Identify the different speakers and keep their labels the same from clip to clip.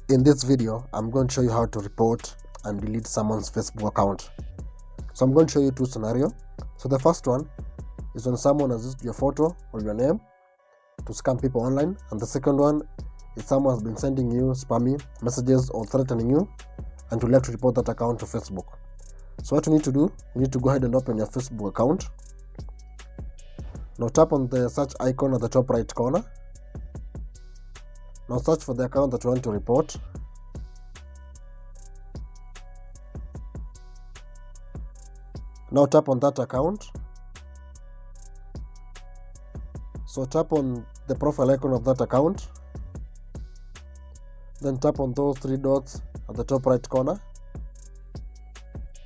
Speaker 1: In this video, I'm going to show you how to report and delete someone's Facebook account. So I'm going to show you two scenarios. So the first one is when someone has used your photo or your name to scam people online, and the second one is someone has been sending you spammy messages or threatening you, and you'd like to report that account to Facebook. So what you need to do, you need to go ahead and open your Facebook account. Now tap on the search icon at the top right corner. Now search for the account that you want to report. Now tap on that account. So tap on the profile icon of that account. Then tap on those three dots at the top right corner.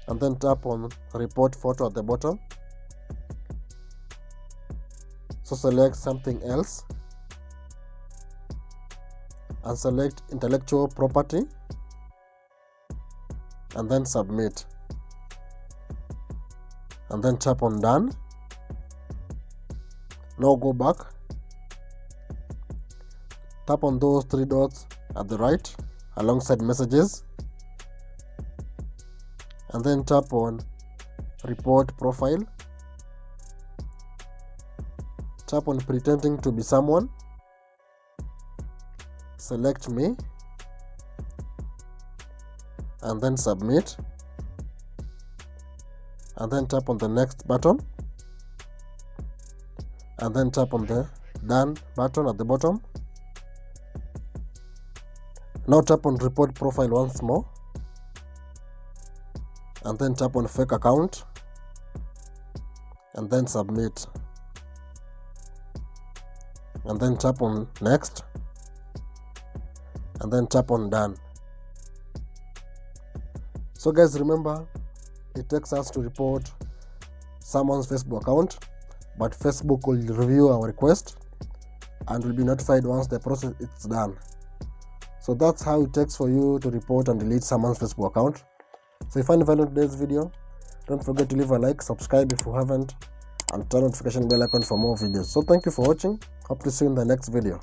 Speaker 1: And then tap on report photo at the bottom. So select something else. And select intellectual property. And then submit. And then tap on done. Now go back. Tap on those three dots at the right alongside messages. And then tap on report profile. Tap on pretending to be someone. Select me. And then submit. And then tap on the next button. And then tap on the done button at the bottom. Now tap on report profile once more. And then tap on fake account. And then submit. And then tap on next. And then tap on done. So guys, remember, it takes us to report someone's Facebook account, but Facebook will review our request and will be notified once the process is done. So that's how it takes for you to report and delete someone's Facebook account. So if you find value in today's video, don't forget to leave a like, subscribe if you haven't, and turn on notification bell icon for more videos. So thank you for watching. Hope to see you in the next video.